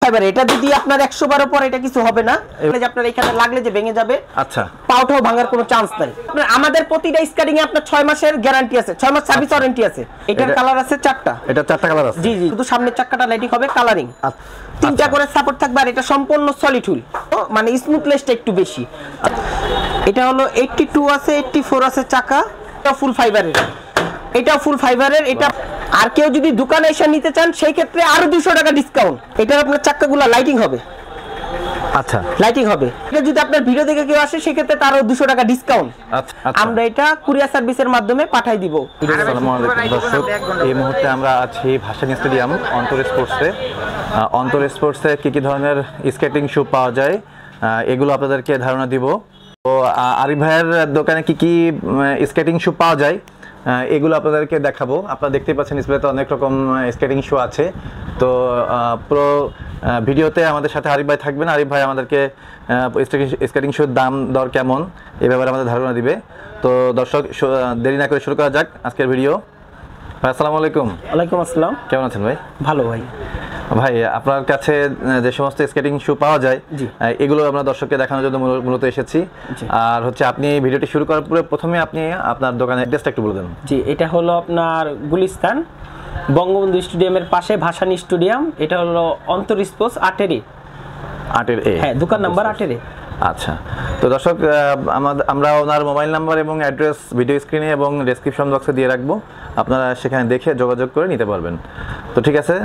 Fibre, এটা যদি আপনার 112 পরে এটা কিছু হবে না, যে আপনার এখানে লাগলে যে ভেঙে যাবে। আচ্ছা, পাউটাও ভাঙার কোনো চান্স নাই। আমাদের প্রতিটা স্কার্টিং এ আপনার 6 মাসের গ্যারান্টি আছে, 6 মাস সার্ভিস ওয়ারেন্টি আছে। এটার কালার আছে 4টা। এটা 4টা কালার আছে? জি জি, শুধু সামনের চাকাটা লাইটিং হবে কালারিং। 3টা করে সাপোর্ট থাকবে, আর এটা সম্পূর্ণ সলিড হুইল, মানে স্মুথনেসটা একটু বেশি। এটা হলো 82 আছে, 84 আছে চাকা, এটা ফুল ফাইবারের, এটা ফুল ফাইবারের। এটা আর কেউ যদি দোকানে এসে নিতে চান সেই ক্ষেত্রে আরো 200 টাকা ডিসকাউন্ট। এটার আপনার চাকাগুলো লাইটিং হবে। আচ্ছা, লাইটিং হবে। এটা যদি আপনার ভিডিও দেখে কেউ আসে সেই ক্ষেত্রে তারও 200 টাকা ডিসকাউন্ট। আমরা এটা কুরিয়ার সার্ভিসের মাধ্যমে পাঠাই দিব। আসসালামু আলাইকুম দর্শক, এই মুহূর্তে আমরা আছি ভাসানী স্টেডিয়াম অন্তর স্পোর্টসে। অন্তর স্পোর্টসে কি কি ধরনের স্কেটিং শু পাওয়া যায় এগুলো আপনাদেরকে ধারণা দিব। তো আরিফ ভাইয়ের দোকানে কি কি স্কেটিং শু পাওয়া যায় এগুলো আপনাদেরকে দেখাবো। আপনারা দেখতে পাচ্ছেন ডিসপ্লেতে অনেক রকম স্কেটিং শু আছে। তো পুরো ভিডিওতে আমাদের সাথে আরিফ ভাই থাকবেন। আরিফ ভাই আমাদেরকে স্কেটিং শুর দাম দর কেমন এই ব্যাপারে আমাদের ধারণা দিবে। তো দর্শক, দেরি না করে শুরু করা যাক আজকের ভিডিও। ভাই আসসালামু আলাইকুম। ওয়ালাইকুম আসসালাম। কেমন আছেন ভাই? ভালো ভাই। ভাই, আপনার কাছে যে সমস্ত স্কেটিং শু পাওয়া যায় এগুলো আমরা দর্শককে দেখানোর জন্য মূলত এসেছি। আর হচ্ছে আপনি ভিডিওটি শুরু করার পরে প্রথমে আপনি আপনার দোকানের অ্যাড্রেসটা একটু বলে দেন। জি, এটা হলো আপনার গুলিস্তান বঙ্গবন্ধু স্টেডিয়ামের পাশে ভাসানী স্টেডিয়াম। এটা হলো অন্তর স্পোর্টস 8 এ। হ্যাঁ, দোকান নাম্বার 8 এ। আচ্ছা, তো দর্শক, আমরা ওনার মোবাইল নাম্বার এবং অ্যাড্রেস ভিডিও স্ক্রিনে এবং ডেসক্রিপশন বক্সে দিয়ে রাখবো, আপনারা সেখানে দেখে যোগাযোগ করে নিতে পারবেন। তো ঠিক আছে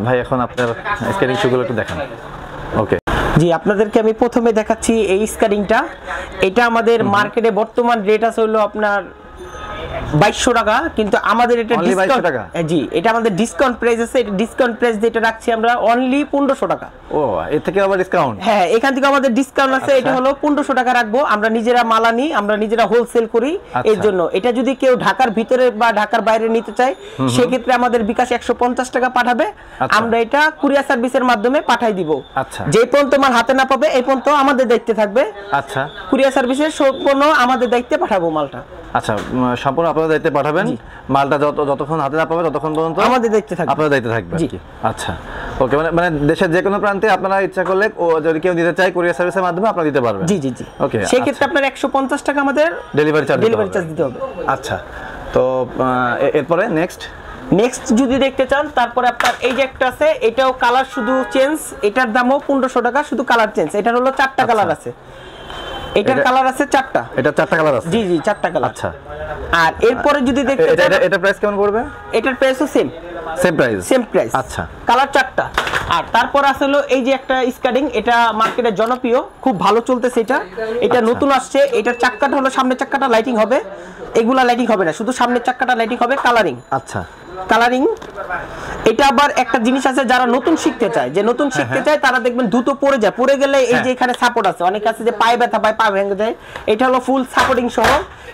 ভাই, এখন আপনার স্কেটিং শুগুলো একটু দেখান। ওকে জি, আপনাদেরকে আমি প্রথমে দেখাচ্ছি এই স্কেটিংটা। এটা আমাদের মার্কেটে বর্তমান রেট আছে হলো আপনার 2200 টাকা, কিন্তু আমাদের এটা ডিসকাউন্ট। জি, এটা আমাদের ডিসকাউন্ট প্রাইস আছে। এটা ডিসকাউন্ট প্রাইস যেটা রাখছি আমরা অনলি 1500 টাকা। ও, এর থেকে আবার ডিসকাউন্ট? হ্যাঁ, এখান থেকে আমাদের ডিসকাউন্ট আছে। এটা হলো 1500 টাকা রাখবো। আমরা নিজেরা মাল আনি, আমরা নিজেরা হোলসেল করি। এর জন্য এটা যদি কেউ ঢাকার ভিতরে বা ঢাকার বাইরে নিতে চায় সেই ক্ষেত্রে আমাদের বিকাশ 150 টাকা পাঠাবে। আমরা এটা কুরিয়ার সার্ভিসের মাধ্যমে পাঠাই দিব। আচ্ছা, যে পর্যন্ত মাল হাতে না পাবে এই পর্যন্ত আমাদের দায়িত্বে থাকবে। আচ্ছা, কুরিয়ার সার্ভিসের সম্পূর্ণ আমাদের দায়িত্বে পাঠাবো মালটা। আচ্ছা, সম্পূর্ণ আপনাদের দায়িত্বে পাঠাবেন। মালটা যতক্ষণ হাতে না পাবে ততক্ষণ পর্যন্ত আমাদের দায়িত্বে থাকবে, আপনাদের দায়িত্বে থাকবে। আচ্ছা, ওকে। মানে দেশের যে কোনো প্রান্তে আপনারা ইচ্ছা করলে যদি কেউ দিতে চায় কুরিয়ার সার্ভিসের মাধ্যমে আপনারা দিতে পারবেন। জি জি জি, ওকে। সেই ক্ষেত্রে আপনার 150 টাকা আমাদের ডেলিভারি চার্জ দিতে হবে। আচ্ছা, তো এরপরে নেক্সট যদি দেখতে চান, তারপরে আপনার এই যে একটা আছে, এটাও কালার শুধু চেঞ্জ। এটার দামও 1500 টাকা, শুধু কালার চেঞ্জ। এটার হলো 4টা কালার আছে। এটার কালার আছে 4টা। এটা 4টা কালার আছে? জি জি, 4টা কালার। আচ্ছা, আর এরপরে যদি দেখতে চান, এটা প্রাইস কেমন পড়বে? এটার প্রাইসও সেম প্রাইস। আচ্ছা, কালার 4টা। আর তারপর আছে হলো এই যে একটা স্কেটিং, এটা মার্কেটে জনপ্রিয়, খুব ভালো চলতেছে। এটা নতুন আসছে। এটার চাকাটা হলো সামনের চাকাটা লাইটিং হবে, এগুলা লাইটিং হবে না, শুধু সামনের চাকাটা লাইটিং হবে কালারিং। আচ্ছা, কালারিং। এটা আবার একটা জিনিস আছে, যারা নতুন শিখতে চায়, তারা দেখবেন দ্রুত পড়ে গেলে এই যে এখানে সাপোর্ট আছে। অনেক আছে যে পায়ে ব্যথা পায়, পা ভেঙে যায়। এটা হলো ফুল সাপোর্টিং সহ।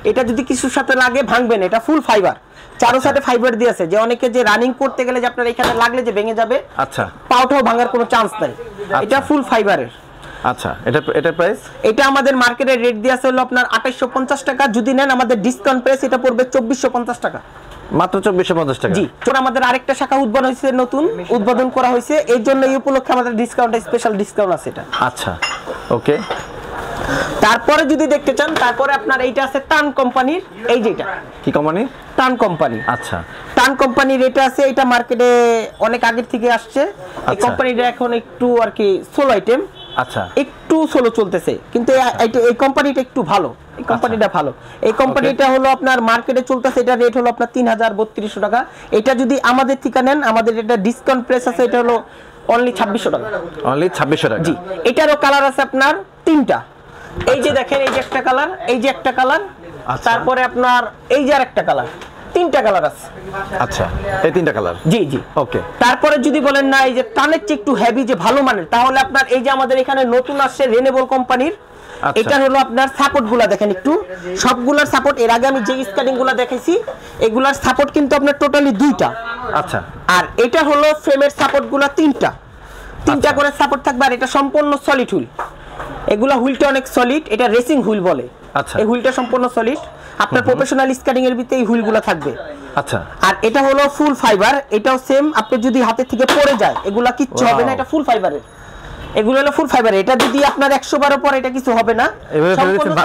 এটা যদি কিছুর সাথে লাগে ভাঙবে না। এটা ফুল ফাইবার, চারো সাইডে ফাইবার দিয়ে আছে, যে অনেকে যে রানিং করতে গেলে যে আপনার এখানে লাগলে যে ভেঙে যাবে, আচ্ছা, পাউটাও ভাঙার কোনো চান্স নাই। এটা ফুল ফাইবারের। আচ্ছা, এটা প্রাইস? এটা আমাদের মার্কেটে রেট দিয়ে আছে হলো আপনার 2850 টাকা। যদি নেন আমাদের ডিসকাউন্ট প্রাইস এটা পড়বে 2450 টাকা। মাত্র 2450 টাকা? জি। আমাদের আরেকটা শাখা উদ্বোধন করা হয়েছে, এই জন্য এই উপলক্ষে আমাদের স্পেশাল ডিসকাউন্ট আছে এটা। আচ্ছা, ওকে। তারপরে যদি দেখতে চান, তারপরে আপনার এইটা আছে টান কোম্পানির। এই যেটা কি কোম্পানি? টান কোম্পানি। আচ্ছা, টান কোম্পানির এটা আছে। এটা মার্কেটে অনেক আগের থেকে আসছে। এই কোম্পানিটা এখন একটু আর কি সোলো আইটেম। আচ্ছা, একটু সোলো চলতেছে, কিন্তু এই কোম্পানিটা একটু ভালো। এই কোম্পানিটা ভালো। এই কোম্পানিটা হলো আপনার মার্কেটে চলতেছে, এটা রেট হলো আপনার 3300 টাকা। এটা যদি আমাদের থেকে নেন, আমাদের এটা ডিসকাউন্ট প্রাইস আছে, এটা হলো অনলি 2600 টাকা। অনলি 2600 টাকা? জি। এটারও কালার আছে আপনার 3টা। এই যে দেখেন, এই যে একটা কালার, এই যে একটা কালার, তারপরে আপনার এই যে আরেকটা কালার, 3টা কালার আছে। আচ্ছা, এই 3টা কালার? জি জি, ওকে। তারপরে যদি বলেন না এই যে টানের চেয়ে একটু হেভি, যে ভালো মানের, তাহলে আপনার এই যে আমাদের এখানে নতুন আসছে রেনেবল কোম্পানির। এটা হলো আপনার সাপোর্ট গুলা দেখেন একটু, সবগুলার সাপোর্ট। এর আগে আমি যে স্কেটিং গুলা দেখাইছি এগুলার সাপোর্ট কিন্তু আপনার টোটালি 2টা। আচ্ছা, আর এটা হলো ফ্রেমের সাপোর্ট গুলা 3টা করে সাপোর্ট থাকবে। আর এটা সম্পূর্ণ সলিড হুইল। এগুলা হুইলটা অনেক সলিড, এটা রেসিং হুইল বলে। আচ্ছা, এই হুইলটা সম্পূর্ণ সলিড। আপনার প্রফেশনাল স্কেটিং এর ভিতরে এই হুইলগুলো থাকবে। আচ্ছা, আর এটা হলো ফুল ফাইবার, এটাও সেম, আপনি যদি হাতে থেকে পড়ে যায় এগুলা কিচ্ছু হবে না, এটা ফুল ফাইবারের, এগুলো হলো ফুল ফাইবার। এটা যদি আপনার 100 পর এটা কিছু হবে না,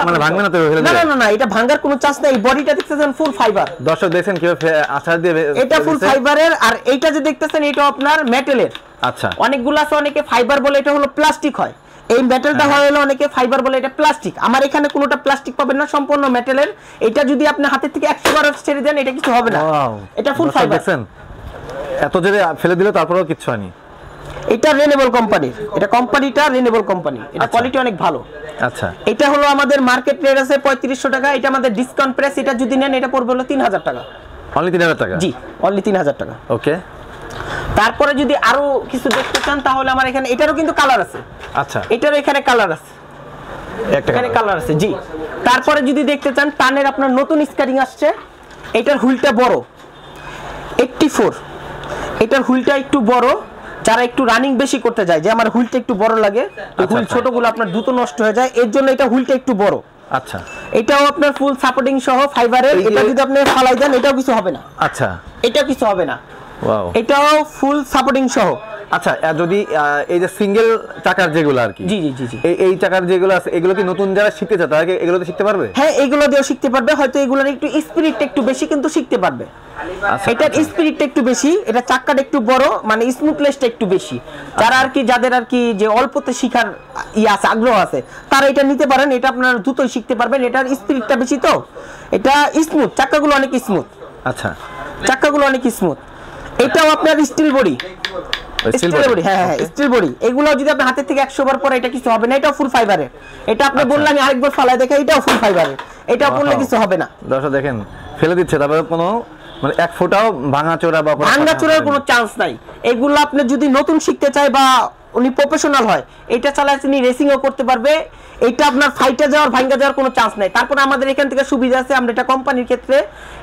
মানে ভাঙবে না তো? না না না না, এটা ভাঙার কোনো চান্স নাই। বডিটা দেখতেছেন ফুল ফাইবার। দর্শক দেখেন কিভাবে আচার দিয়ে এটা ফুল ফাইবারের। আর এইটা যে দেখতেছেন এটা আপনার মেটালের। আচ্ছা, অনেকগুলো আছে অনেকে ফাইবার বলে, এটা হলো প্লাস্টিক হয়। এই মেটালটা হয় হলো অনেকে ফাইবার বলে, এটা প্লাস্টিক। আমার এখানে কোনোটা প্লাস্টিক পাবেন না, সম্পূর্ণ মেটালের। এটা যদি আপনি হাতের থেকে 100 ছেড়ে দেন এটা কিছু হবে না, এটা ফুল ফাইবার। দেখছেন এত জোরে ফেলে দিলে তারপরেও কিচ্ছু হয়নি। এটা রেনেবল কোম্পানির, এটা কোম্পানিটা রেনেবল কোম্পানি, এটা কোয়ালিটি অনেক ভালো। আচ্ছা, এটা হলো আমাদের মার্কেট রেট আছে 3500 টাকা, এটা আমাদের ডিসকাউন্ট প্রাইস। এটা যদি নেন এটা পড়বে হলো 3000 টাকা। অনলি 3000 টাকা? জি, অনলি 3000 টাকা। ওকে। তারপরে যদি আরো কিছু দেখতে চান তাহলে আমার এখানে এটারও কিন্তু কালার আছে। আচ্ছা, এটারও এখানে কালার আছে, এখানে কালার আছে। জি, তারপরে যদি দেখতে চান টানের আপনার নতুন স্কারিং আসছে, এটার হুইলটা বড় 84, এটার হুইলটা একটু বড়। যারা একটু রানিং বেশি করতে যায়, যে আমার হুইলটা একটু বড় লাগে, হুইল ছোটগুলো আপনার দ্রুত নষ্ট হয়ে যায়, এর জন্য এটা হুইলটা একটু বড়। আচ্ছা, এটাও আপনার ফুল সাপোর্টিং সহ ফাইবারের। এটা যদি আপনি ফালাই দেন এটাও কিছু হবে না। আচ্ছা, এটাও কিছু হবে না। ওয়াও, এটাও ফুল সাপোর্টিং সহ। আচ্ছা, যদি এই যে সিঙ্গেল চাকার যেগুলো আর কি, জি জি জি জি, এই চাকার যেগুলো আছে এগুলো কি নতুন যারা শিখতে চায় তারা কি এগুলোতে শিখতে পারবে? হ্যাঁ, এগুলো দিয়েও শিখতে পারবে। হয়তো এগুলোর একটু স্পিরিটটা একটু বেশি, কিন্তু শিখতে পারবে। এটার স্পিরিটটা একটু বেশি, এটা চাকাটা একটু বড়, মানে স্মুথনেসটা একটু বেশি। যারা আর কি, যাদের আর কি যে অল্পতে শিখার আছে, আগ্রহ আছে, তারা এটা নিতে পারেন। এটা আপনারা দ্রুতই শিখতে পারবেন, এটার স্পিরিটটা বেশি। তো এটা স্মুথ, চাকাগুলো অনেক স্মুথ। আচ্ছা, চাকাগুলো অনেক স্মুথ। এটাও আপনার স্টিল বডি, স্টিল বডি। হ্যাঁ হ্যাঁ, স্টিল বডি। এগুলো যদি আপনি হাতের থেকে 100 পরে এটা কিছু হবে না, এটাও ফুল ফাইবারের। এটা আপনি বললেন আমি আরেকবার ফালাই দেখে, এটাও ফুল ফাইবারের, এটা বললে কিছু হবে না। দর্শক দেখেন ফেলে দিচ্ছে, তারপরে কোনো মানে এক ফোঁটাও ভাঙাচোরা বা ভাঙাচোরার কোনো চান্স নাই। এগুলো আপনি যদি নতুন শিখতে চায় বা উনি প্রফেশনাল হয়, এটা চালায় তিনি রেসিংও করতে পারবে। এটা আপনার ফাইটে যাওয়ার, ভাঙা যাওয়ার কোনো চান্স নাই। তারপরে আমাদের এখান থেকে সুবিধা আছে, আমরা এটা কোম্পানির ক্ষেত্রে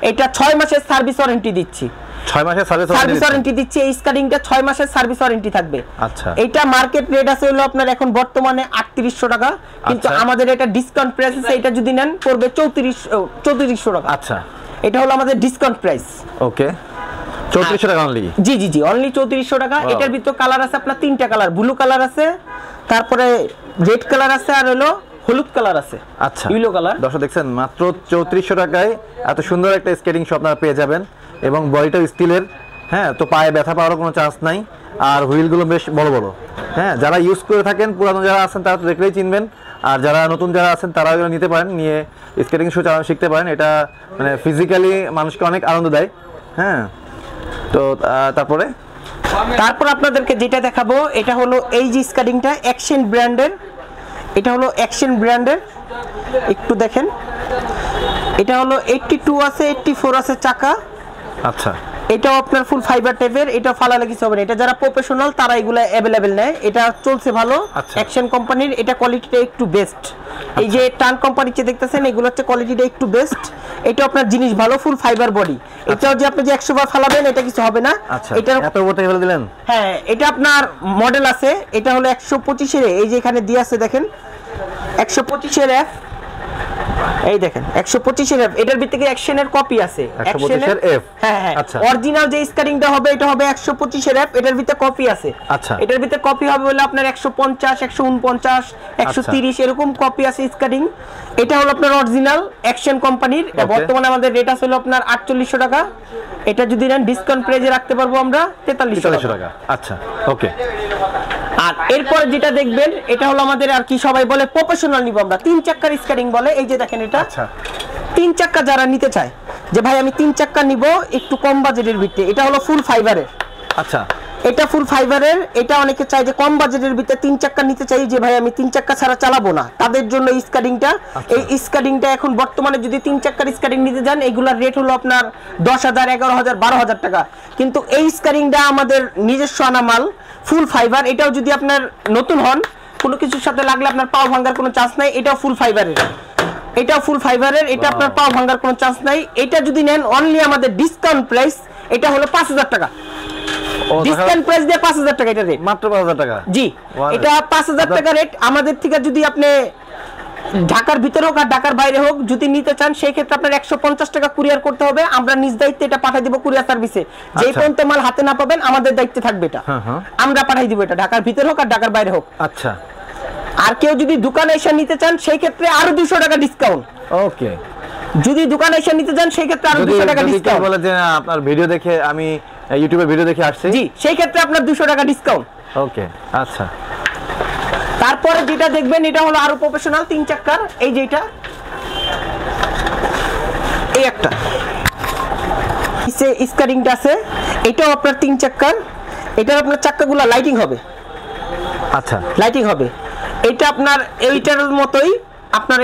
এটা 6 মাসের সার্ভিস ওয়ারেন্টি দিচ্ছি। 6 মাসের সার্ভিস ওয়ারেন্টি দিচ্ছি। এই স্কারিংটা 6 মাসের সার্ভিস ওয়ারেন্টি থাকবে। আচ্ছা, এটা মার্কেট রেট আছে হলো আপনার এখন বর্তমানে 3800 টাকা, কিন্তু আমাদের এটা ডিসকাউন্ট প্রাইস আছে, এটা যদি নেন পড়বে 3400 টাকা। আচ্ছা, এটা হলো আমাদের ডিসকাউন্ট প্রাইস। ওকে, 3400 টাকা অনলি? জি জি জি, অনলি 3400 টাকা। এটার ভিতর কালার আছে আপনার 3টা কালার, ব্লু কালার আছে, তারপরে রেড কালার আছে, আর হলো হলুদ কালার আছে। আচ্ছা, ইয়েলো কালার। দর্শক দেখছেন মাত্র 3400 টাকায় এত সুন্দর একটা স্কেটিং শপ আপনারা পেয়ে যাবেন, এবং বডিটাও স্টিলের। হ্যাঁ, তো পায়ে ব্যথা পাওয়ার কোনো চান্স নাই, আর হুইলগুলো বেশ বড় বড়। হ্যাঁ, যারা ইউজ করে থাকেন, পুরানো যারা আছেন তারা তো দেখলেই চিনবেন, আর যারা নতুন যারা আছেন তারা এগুলো নিতে পারেন, নিয়ে স্কেটিং শো চালানো শিখতে পারেন। এটা মানে ফিজিক্যালি মানুষকে অনেক আনন্দ দেয়। হ্যাঁ, তো তারপরে আপনাদেরকে যেটা দেখাবো, এটা হলো এই যে স্কার্টিংটা অ্যাকশন ব্র্যান্ডের। এটা হলো অ্যাকশন ব্র্যান্ডের, একটু দেখেন। এটা হলো 82 আছে, 84 আছে চাকা। আচ্ছা, এটাও আপনার ফুল ফাইবার টাইপের, এটা ফালালে কিছু হবে না। এটা যারা প্রফেশনাল তারা এগুলো অ্যাভেলেবেল নেয়। এটা চলছে ভালো, অ্যাকশন কোম্পানির। এটা কোয়ালিটিটা একটু বেস্ট। এই যে টান কোম্পানির যে দেখতেছেন, এগুলো হচ্ছে কোয়ালিটিটা একটু বেস্ট। এটা আপনার জিনিস ভালো, ফুল ফাইবার বডি। এটাও যে আপনি যে 100 বার ফালাবেন এটা কিছু হবে না। এটা এত বড় ফেলে দিলেন? হ্যাঁ, এটা আপনার মডেল আছে, এটা হলো 125 এর। এই যে এখানে দিয়ে আছে দেখেন 125 এর এফ, এই দেখেন 125 এর এফ। এটার ভিতরে অ্যাকশনের কপি আছে, 125 এর এফ। হ্যাঁ হ্যাঁ, অরিজিনাল যে স্কারিংটা হবে এটা হবে 125 এর এফ। এটার ভিতরে কপি আছে। আচ্ছা, এটার ভিতরে কপি হবে হলো আপনার 150, 149, 130 এরকম কপি আছে স্কারিং। এটা হলো আপনার অরিজিনাল অ্যাকশন কোম্পানির। বর্তমানে আমাদের রেট আছে হলো আপনার 4800 টাকা। এটা যদি নেন ডিসকাউন্ট প্রাইসে রাখতে পারবো আমরা 4300 টাকা। আচ্ছা, ওকে। আর এরপর যেটা দেখবেন, এটা হলো আমাদের আর কি সবাই বলে প্রফেশনাল নিব আমরা, 3 চাক্কার স্কারিং বলে। এই যে দেখেন এটা 3 চাক্কা যারা নিতে চায়, যে ভাই আমি 3 চাক্কা নিব একটু কম বাজেটের ভিতরে, এটা হলো ফুল ফাইবারের। আচ্ছা, এটা ফুল ফাইবারের। এটা অনেকে চায় যে কম বাজেটের ভিতরে 3 চাক্কা নিতে চাই, যে ভাই আমি 3 চাক্কা ছাড়া চালাবো না, তাদের জন্য এই স্কারিংটা। এই স্কারিংটা এখন বর্তমানে যদি 3 চাক্কার স্কারিং নিতে যান, এগুলার রেট হলো আপনার 10,000, 11,000, 12,000 টাকা। কিন্তু এই স্কারিংটা আমাদের নিজস্ব আনা মাল, ফুল ফাইবার। এটাও যদি আপনার নতুন হন, কোনো কিছুর সাথে লাগলে আপনার পাও ভাঙার কোনো চান্স নাই। এটাও ফুল ফাইবারের, এটাও ফুল ফাইবারের। এটা আপনার পাও ভাঙার কোনো চান্স নাই। এটা যদি নেন অনলি আমাদের ডিসকাউন্ট প্রাইস, এটা হলো 5,000 টাকা। ডিসকাউন্ট প্রাইস দিয়ে 5,000 টাকা এটা রেট, মাত্র 5,000 টাকা। জি, এটা 5,000 টাকা রেট। আমাদের থেকে যদি আপনি ঢাকার ভিতরে হোক আর ঢাকার বাইরে হোক যদি নিতে চান সেই ক্ষেত্রে আপনার 150 টাকা কুরিয়ার করতে হবে, আমরা নিজ দায়িত্বে এটা পাঠিয়ে দিব কুরিয়ার সার্ভিসে। যে পর্যন্ত মাল হাতে না পাবেন আমাদের দায়িত্বে থাকবে এটা, আমরা পাঠিয়ে দিব এটা ঢাকার ভিতরে হোক আর ঢাকার বাইরে হোক। আচ্ছা, আর কেউ যদি দোকানে এসে নিতে চান সেই ক্ষেত্রে আরো 200 টাকা ডিসকাউন্ট। ওকে, যদি দোকানে এসে নিতে চান সেই ক্ষেত্রে আরো 200 টাকা ডিসকাউন্ট। বলে যে আপনার ভিডিও দেখে আমি ইউটিউবে ভিডিও দেখে আসছি, জি সেই ক্ষেত্রে আপনার 200 টাকা ডিসকাউন্ট। ওকে আচ্ছা। তারপরে যেটা দেখবেন এটা হলো আরো প্রফেশনাল 3 চাক্কার, এই যে এটা এই একটা স্কারিংটা আছে, এটাও আপনার 3 চাক্কার, এটার আপনার চাক্কাগুলো লাইটিং হবে। আচ্ছা, লাইটিং হবে, এটা আপনার এইটার মতোই আপনার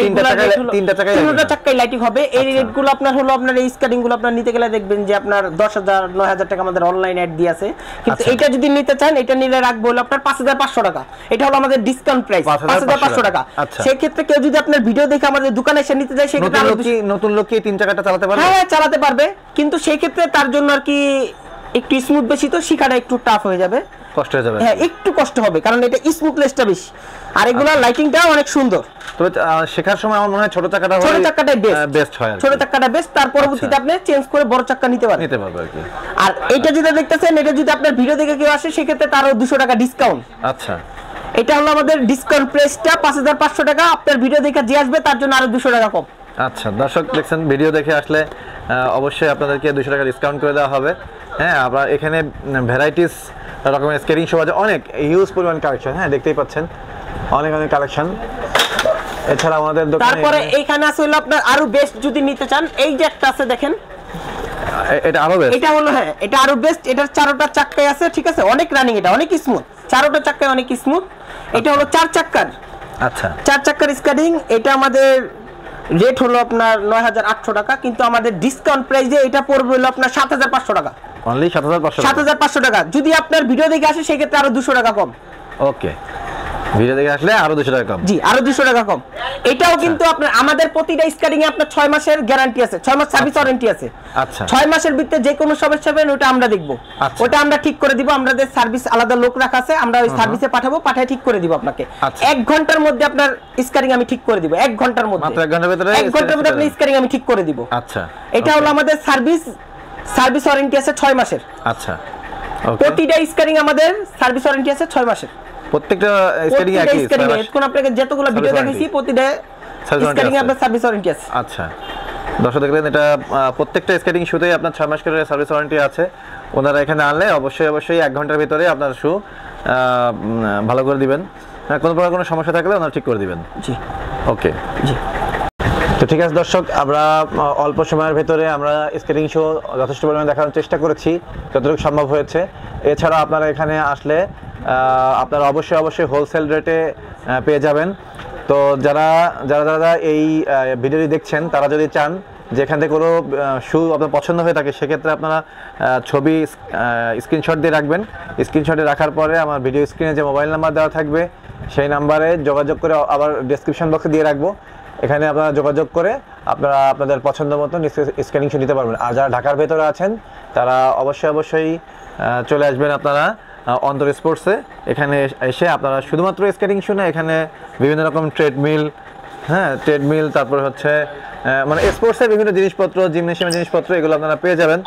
তিনটা চাক্কায় লাইটিং হবে। এই রেটগুলো আপনার হলো আপনার এই স্কারিং গুলো আপনার নিতে গেলে দেখবেন যে আপনার 10,000 9,000 টাকা আমাদের অনলাইন অ্যাড দিয়ে আছে, কিন্তু এটা যদি নিতে চান এটা নিলে রাখবো হলো আপনার 5,500 টাকা। এটা হলো আমাদের ডিসকাউন্ট প্রাইস 5,500 টাকা। সেই ক্ষেত্রে কেউ যদি আপনার ভিডিও দেখে আমাদের দোকানে এসে নিতে যায় সেই ক্ষেত্রে নতুন লোক কি 3 চাকাটা চালাতে পারবে? হ্যাঁ চালাতে পারবে, কিন্তু সেই ক্ষেত্রে তার জন্য আর কি একটু স্মুথ বেশি, তো শিখাটা একটু টাফ হয়ে যাবে, কষ্ট হয়ে যাবে। হ্যাঁ একটু কষ্ট হবে, কারণ এটা স্মুথনেসটা বেশি আর এগুলা লাইটিংটা অনেক সুন্দর। তবে শেখার সময় আমার মনে হয় ছোট চাকাটাই বেস্ট হয়, ছোট চাকাটা বেস্ট। তার পরবর্তীতে আপনি চেঞ্জ করে বড় চাকা নিতে পারবে আর কি। আর এটা যেটা দেখতেছেন এটা যদি আপনার ভিডিও দেখে কেউ আসে সেই ক্ষেত্রে তারও 200 টাকা ডিসকাউন্ট। আচ্ছা, এটা হলো আমাদের ডিসকাউন্ট প্রাইসটা 5,500 টাকা। আপনার ভিডিও দেখে যে আসবে তার জন্য আরো 200 টাকা কম। আচ্ছা দর্শক দেখছেন, ভিডিও দেখে আসলে অবশ্যই আপনাদেরকে 200 টাকা ডিসকাউন্ট করে দেওয়া হবে। হ্যাঁ, আমরা এখানে ভ্যারাইটিস রকমের স্কেটিং শো আছে, অনেক হিউজ পরিমাণ কালেকশন। হ্যাঁ দেখতেই পাচ্ছেন অনেক কালেকশন। এছাড়া আমাদের দোকানে তারপরে এইখানে আছে হলো আপনার আরো বেস্ট যদি নিতে চান, এই যে একটা আছে দেখেন, এটা আরো বেস্ট। এটা হলো হ্যাঁ এটা আরো বেস্ট। এটার 4টা চাক্কায় আছে, ঠিক আছে, অনেক রানিং, এটা অনেক স্মুথ, 4টা চাক্কায় অনেক স্মুথ। এটা হলো 4 চাক্কার। আচ্ছা, 4 চাক্কার স্কেটিং। এটা আমাদের রেট হলো আপনার 9,800 টাকা, কিন্তু আমাদের ডিসকাউন্ট প্রাইসে এটা পড়বে হলো আপনার 7,500 টাকা। অনলি 7,500 7,500 টাকা। যদি আপনার ভিডিও দেখে আসে সেই ক্ষেত্রে আরো 200 টাকা কম। ওকে, ভিডিও দেখে আসলে আরো 200 টাকা কম। জি আরো 200 টাকা কম। এটাও কিন্তু আপনার আমাদের প্রতিটা স্কেটিং এ আপনার 6 মাসের গ্যারান্টি আছে, 6 মাস সার্ভিস ওয়ারেন্টি আছে। আচ্ছা, 6 মাসের ভিতরে যে কোনো সমস্যা হবে ওটা আমরা দেখব, ওটা আমরা ঠিক করে দিব। আমাদের সার্ভিস আলাদা লোক রাখা আছে, আমরা ওই সার্ভিসে পাঠাবো, পাঠিয়ে ঠিক করে দিব আপনাকে। 1 ঘন্টার মধ্যে আপনার স্কেটিং আমি ঠিক করে দিব, 1 ঘন্টার মধ্যে, মাত্র 1 ঘন্টার ভিতরে 1 ঘন্টার মধ্যে আপনার স্কেটিং আমি ঠিক করে দিব। আচ্ছা, এটা হলো আমাদের সার্ভিস ওয়ারেন্টি আছে 6 মাসের। আচ্ছা, ওকে, প্রতিটা স্কেটিং আমাদের সার্ভিস ওয়ারেন্টি আছে 6 মাসের। প্রত্যেকটা স্কেটিং একই এখন আপনাকে যতগুলো ভিডিও দেখাইছি প্রতিটা স্কেটিং এ আপনার সার্ভিস ওয়ারেন্টি আছে। আচ্ছা দর্শক দেখলেন, এটা প্রত্যেকটা স্কেটিং শুতেই আপনার 6 মাস করে সার্ভিস ওয়ারেন্টি আছে। ওনারা এখানে আনলে অবশ্যই 1 ঘন্টার ভিতরে আপনার শু ভালো করে দিবেন, কোনো প্রকার কোনো সমস্যা থাকলে ওনারা ঠিক করে দিবেন। জি ওকে, জি। তো ঠিক আছে দর্শক, আমরা অল্প সময়ের ভেতরে আমরা স্কেটিং শো যথেষ্ট পরিমাণে দেখানোর চেষ্টা করেছি যতটুকু সম্ভব হয়েছে। এছাড়া আপনারা এখানে আসলে আপনারা অবশ্যই হোলসেল রেটে পেয়ে যাবেন। তো যারা এই ভিডিওটি দেখছেন তারা যদি চান যে এখান থেকে কোনো শু আপনার পছন্দ হয়ে থাকে সেক্ষেত্রে আপনারা ছবি স্ক্রিনশট দিয়ে রাখবেন। স্ক্রিনশটে রাখার পরে আমার ভিডিও স্ক্রিনে যে মোবাইল নাম্বার দেওয়া থাকবে সেই নাম্বারে যোগাযোগ করে, আবার ডেসক্রিপশন বক্সে দিয়ে রাখবো, এখানে আপনারা যোগাযোগ করে আপনারা আপনাদের পছন্দ মতো স্কেটিং শু নিতে পারবেন। আর যারা ঢাকার ভেতরে আছেন তারা অবশ্যই চলে আসবেন আপনারা অন্তর স্পোর্টসে। এখানে এসে আপনারা শুধুমাত্র স্কেটিং শু না, এখানে বিভিন্ন রকম ট্রেডমিল, হ্যাঁ ট্রেডমিল, তারপর হচ্ছে মানে স্পোর্টসের বিভিন্ন জিনিসপত্র, জিমনেশিয়ামের জিনিসপত্র, এগুলো আপনারা পেয়ে যাবেন।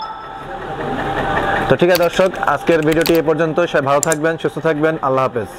তো ঠিক আছে দর্শক, আজকের ভিডিওটি এ পর্যন্ত। সবাই ভালো থাকবেন, সুস্থ থাকবেন, আল্লাহ হাফেজ।